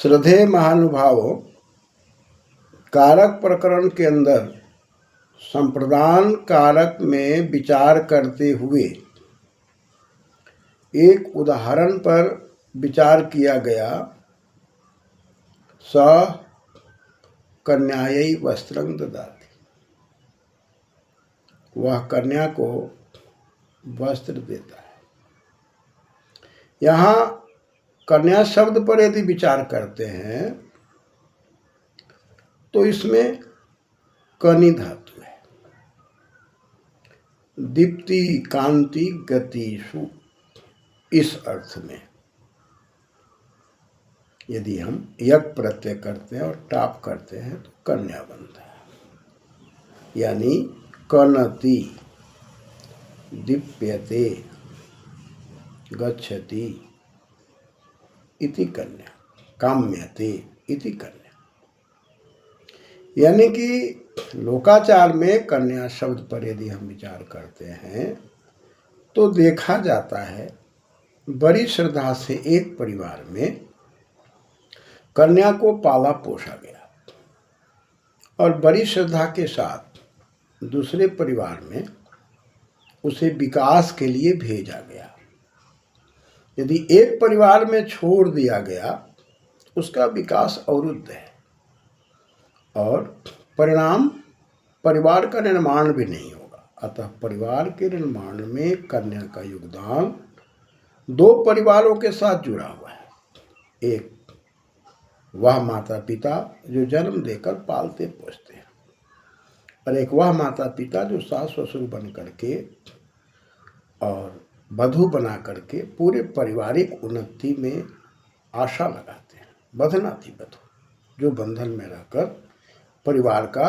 श्रद्धेय महानुभावों, कारक प्रकरण के अंदर संप्रदान कारक में विचार करते हुए एक उदाहरण पर विचार किया गया। स कन्यायै वस्त्रं ददाति, वह कन्या को वस्त्र देता है। यहाँ कन्या शब्द पर यदि विचार करते हैं तो इसमें कनि धातु है। दीप्ति कांति गतिषु, इस अर्थ में यदि हम यक प्रत्यय करते हैं और टाप करते हैं तो कन्या बनता है। यानी कनति, दीप्यते, गच्छति इति कन्या, काम्यते इति कन्या। यानी कि लोकाचार में कन्या शब्द पर यदि हम विचार करते हैं तो देखा जाता है बड़ी श्रद्धा से एक परिवार में कन्या को पाला पोसा गया और बड़ी श्रद्धा के साथ दूसरे परिवार में उसे विकास के लिए भेजा गया। यदि एक परिवार में छोड़ दिया गया उसका विकास अवरुद्ध है और परिणाम परिवार का निर्माण भी नहीं होगा। अतः परिवार के निर्माण में कन्या का योगदान दो परिवारों के साथ जुड़ा हुआ है। एक वह माता पिता जो जन्म देकर पालते पोसते हैं और एक वह माता पिता जो सास ससुर बन करके और वधू बना करके पूरे पारिवारिक उन्नति में आशा लगाते हैं। बधनाती वधू जो बंधन में रहकर परिवार का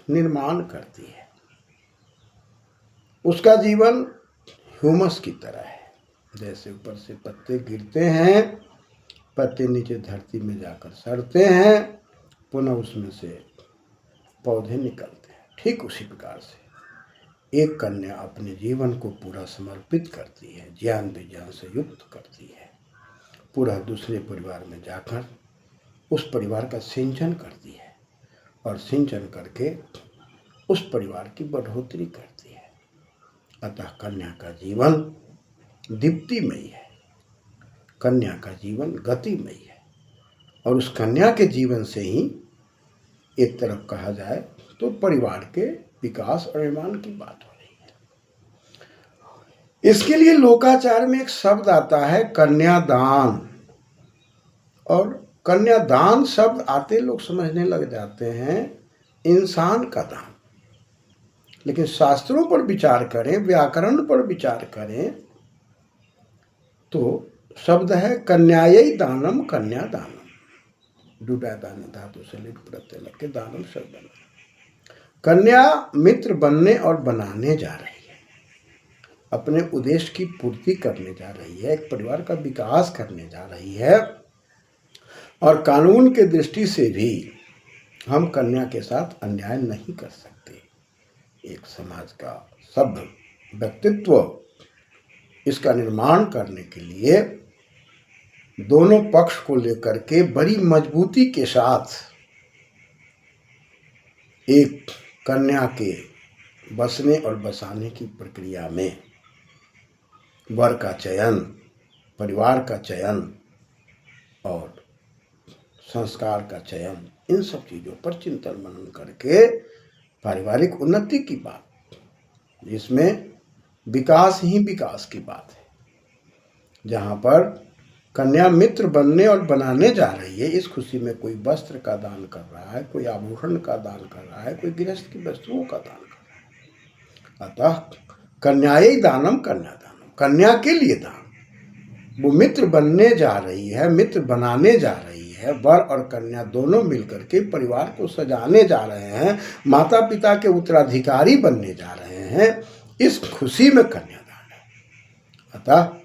निर्माण करती है, उसका जीवन ह्यूमस की तरह है। जैसे ऊपर से पत्ते गिरते हैं, पत्ते नीचे धरती में जाकर सड़ते हैं, पुनः उसमें से पौधे निकलते हैं। ठीक उसी प्रकार से एक कन्या अपने जीवन को पूरा समर्पित करती है, ज्ञान विज्ञान से युक्त करती है, पूरा दूसरे परिवार में जाकर उस परिवार का सिंचन करती है और सिंचन करके उस परिवार की बढ़ोतरी करती है। अतः कन्या का जीवन दीप्तिमयी है, कन्या का जीवन गतिमयी है और उस कन्या के जीवन से ही एक तरफ कहा जाए तो परिवार के विकास और निर्माण की बात हो रही है। इसके लिए लोकाचार में एक शब्द आता है कन्यादान, और कन्यादान शब्द आते लोग समझने लग जाते हैं इंसान का दान। लेकिन शास्त्रों पर विचार करें, व्याकरण पर विचार करें तो शब्द है कन्यायै दानम, कन्यादानम। डुडादान धातु से लिट प्रत्यय लग के दानम शब्द बना। कन्या मित्र बनने और बनाने जा रही है, अपने उद्देश्य की पूर्ति करने जा रही है, एक परिवार का विकास करने जा रही है। और कानून के दृष्टि से भी हम कन्या के साथ अन्याय नहीं कर सकते। एक समाज का सभ्य व्यक्तित्व इसका निर्माण करने के लिए दोनों पक्ष को लेकर के बड़ी मजबूती के साथ एक कन्या के बसने और बसाने की प्रक्रिया में वर का चयन, परिवार का चयन और संस्कार का चयन, इन सब चीज़ों पर चिंतन मनन करके पारिवारिक उन्नति की बात, जिसमें विकास ही विकास की बात है। जहाँ पर कन्या मित्र बनने और बनाने जा रही है, इस खुशी में कोई वस्त्र का दान कर रहा है, कोई आभूषण का दान कर रहा है, कोई गृहस्थ की वस्तुओं का दान कर रहा है। अतः कन्यायै दानम, कन्यादानम, कन्या के लिए दान। वो मित्र बनने जा रही है, मित्र बनाने जा रही है, वर और कन्या दोनों मिलकर के परिवार को सजाने जा रहे हैं, माता पिता के उत्तराधिकारी बनने जा रहे हैं। इस खुशी में कन्यादान है। अतः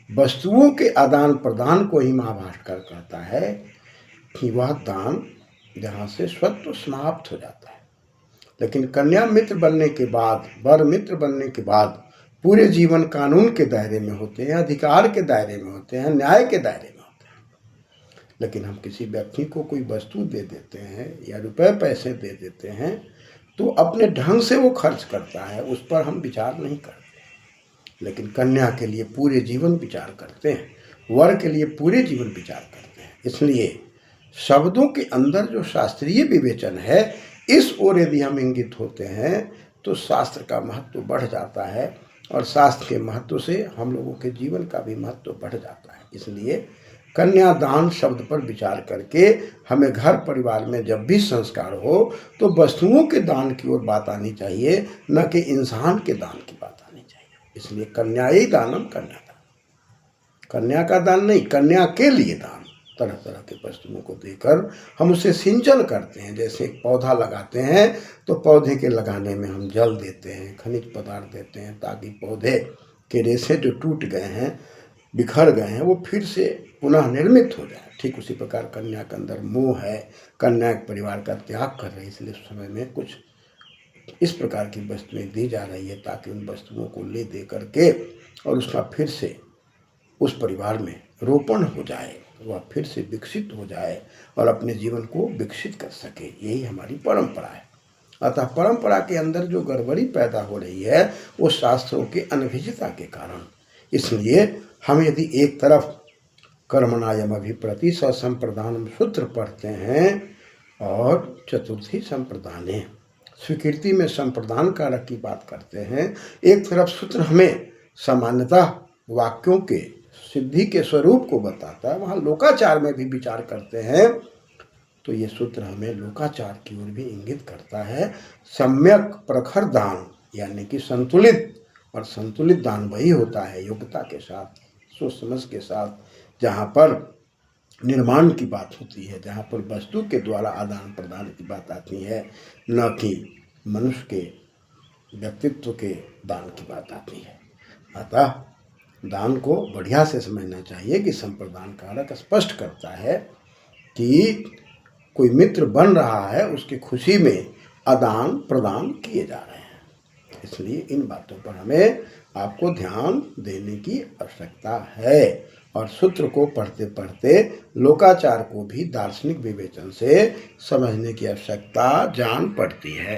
वस्तुओं के आदान प्रदान को ही महाभाष्कर कहता है कि वह दान जहाँ से स्वत्व समाप्त हो जाता है। लेकिन कन्या मित्र बनने के बाद, वर मित्र बनने के बाद पूरे जीवन कानून के दायरे में होते हैं, अधिकार के दायरे में होते हैं, न्याय के दायरे में होते हैं। लेकिन हम किसी व्यक्ति को कोई वस्तु दे देते हैं या रुपए पैसे दे देते हैं तो अपने ढंग से वो खर्च करता है, उस पर हम विचार नहीं करते। लेकिन कन्या के लिए पूरे जीवन विचार करते हैं, वर के लिए पूरे जीवन विचार करते हैं। इसलिए शब्दों के अंदर जो शास्त्रीय विवेचन है, इस ओर यदि हम इंगित होते हैं तो शास्त्र का महत्व बढ़ जाता है और शास्त्र के महत्व से हम लोगों के जीवन का भी महत्व बढ़ जाता है। इसलिए कन्यादान शब्द पर विचार करके हमें घर परिवार में जब भी संस्कार हो तो वस्तुओं के दान की ओर बात आनी चाहिए, न कि इंसान के दान की बात आनी चाहिए। इसलिए कन्याई दानम कन्यादान, कन्या का दान नहीं, कन्या के लिए दान। तरह तरह के वस्तुओं को देकर हम उसे सिंचन करते हैं। जैसे एक पौधा लगाते हैं तो पौधे के लगाने में हम जल देते हैं, खनिज पदार्थ देते हैं, ताकि पौधे के रेशे जो टूट गए हैं, बिखर गए हैं, वो फिर से पुनः निर्मित हो जाए। ठीक उसी प्रकार कन्या के अंदर मोह है, कन्या एक परिवार का त्याग कर रही है, इसलिए उस समय में कुछ इस प्रकार की वस्तुएं दी जा रही है ताकि उन वस्तुओं को ले दे करके और उसका फिर से उस परिवार में रोपण हो जाए, वह फिर से विकसित हो जाए और अपने जीवन को विकसित कर सके। यही हमारी परंपरा है। अतः परंपरा के अंदर जो गड़बड़ी पैदा हो रही है वो शास्त्रों के अनभिज्ञता के कारण। इसलिए हम यदि एक तरफ कर्मणायम अभिप्रति संप्रदानम सूत्र पढ़ते हैं और चतुर्थी संप्रदाने स्वीकृति में संप्रदान कारक की बात करते हैं, एक तरफ सूत्र हमें सामान्यतः वाक्यों के सिद्धि के स्वरूप को बताता है, वहाँ लोकाचार में भी विचार करते हैं, तो ये सूत्र हमें लोकाचार की ओर भी इंगित करता है। सम्यक प्रखर दान यानी कि संतुलित, और संतुलित दान वही होता है योग्यता के साथ, सोच समझ के साथ, जहाँ पर निर्माण की बात होती है, जहाँ पर वस्तु के द्वारा आदान प्रदान की बात आती है, न कि मनुष्य के व्यक्तित्व के दान की बात आती है। अतः दान को बढ़िया से समझना चाहिए कि संप्रदान कारक स्पष्ट करता है कि कोई मित्र बन रहा है, उसकी खुशी में आदान प्रदान किए जा रहे हैं। इसलिए इन बातों पर हमें आपको ध्यान देने की आवश्यकता है और सूत्र को पढ़ते पढ़ते लोकाचार को भी दार्शनिक विवेचन से समझने की आवश्यकता जान पड़ती है।